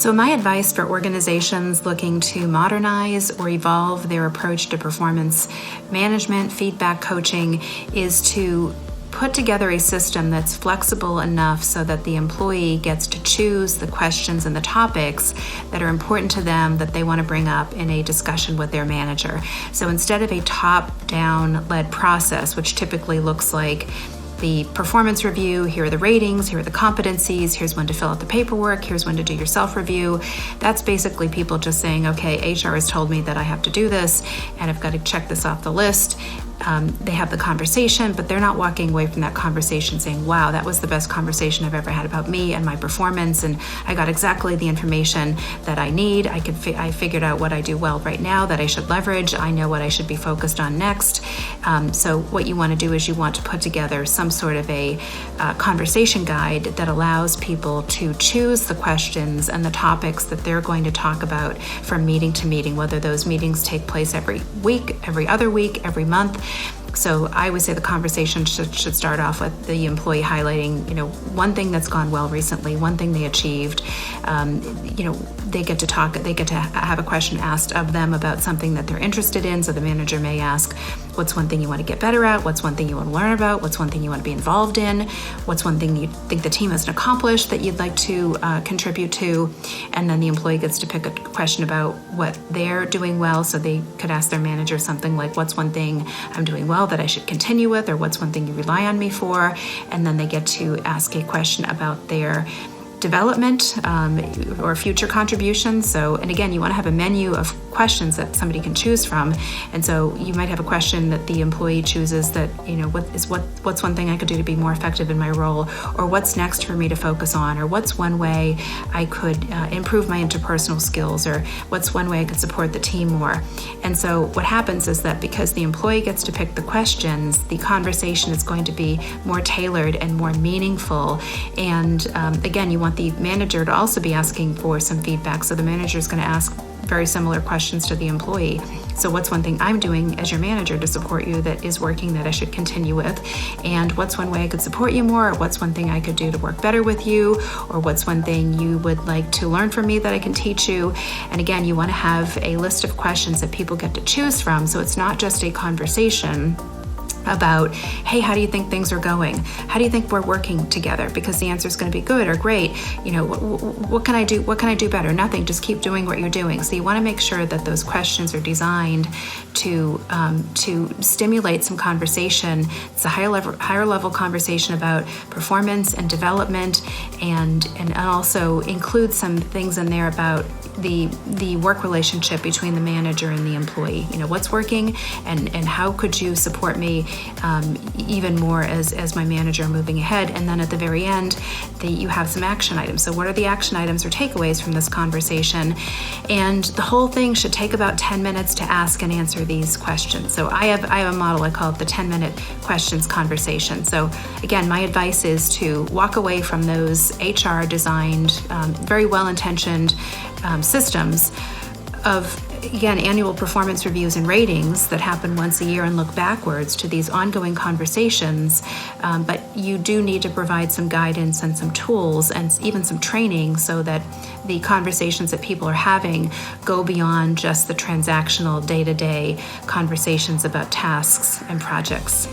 So my advice for organizations looking to modernize or evolve their approach to performance management, feedback coaching, is to put together a system that's flexible enough so that the employee gets to choose the questions and the topics that are important to them that they want to bring up in a discussion with their manager. So instead of a top-down led process, which typically looks like the performance review, here are the ratings, here are the competencies, here's when to fill out the paperwork, here's when to do your self-review. That's basically people just saying, okay, HR has told me that I have to do this and I've got to check this off the list. They have the conversation, but they're not walking away from that conversation saying, wow, that was the best conversation I've ever had about me and my performance, and I got exactly the information that I need. I figured out what I do well right now that I should leverage. I know what I should be focused on next. So what you want to do is you want to put together some sort of a conversation guide that allows people to choose the questions and the topics that they're going to talk about from meeting to meeting, whether those meetings take place every week, every other week, every month. So I would say the conversation should start off with the employee highlighting, one thing that's gone well recently, one thing they achieved. They get to have a question asked of them about something that they're interested in. So the manager may ask, what's one thing you want to get better at? What's one thing you want to learn about? What's one thing you want to be involved in? What's one thing you think the team hasn't accomplished that you'd like to contribute to? And then the employee gets to pick a question about what they're doing well. So they could ask their manager something like, what's one thing I'm doing well that I should continue with? Or what's one thing you rely on me for? And then they get to ask a question about their development or future contributions. So, and again, you want to have a menu of questions that somebody can choose from. And so you might have a question that the employee chooses that, what's one thing I could do to be more effective in my role, or what's next for me to focus on, or what's one way I could improve my interpersonal skills, or what's one way I could support the team more. And so what happens is that because the employee gets to pick the questions, the conversation is going to be more tailored and more meaningful. And again, you want the manager to also be asking for some feedback. So the manager is going to ask very similar questions to the employee. So what's one thing I'm doing as your manager to support you that is working that I should continue with? And what's one way I could support you more? Or what's one thing I could do to work better with you? Or what's one thing you would like to learn from me that I can teach you? And again, you want to have a list of questions that people get to choose from. So it's not just a conversation about, hey, how do you think things are going? How do you think we're working together? Because the answer is going to be good or great. What can I do? What can I do better? Nothing. Just keep doing what you're doing. So you want to make sure that those questions are designed to stimulate some conversation. It's a higher level conversation about performance and development, and also include some things in there about the work relationship between the manager and the employee. What's working, and how could you support me even more as my manager moving ahead? And then at the very end, you have some action items. So what are the action items or takeaways from this conversation? And the whole thing should take about 10 minutes to ask and answer these questions. So I have a model, I call it the 10-minute questions conversation. So again, my advice is to walk away from those HR designed, very well-intentioned systems of, again, annual performance reviews and ratings that happen once a year and look backwards to these ongoing conversations. But you do need to provide some guidance and some tools and even some training so that the conversations that people are having go beyond just the transactional day-to-day conversations about tasks and projects.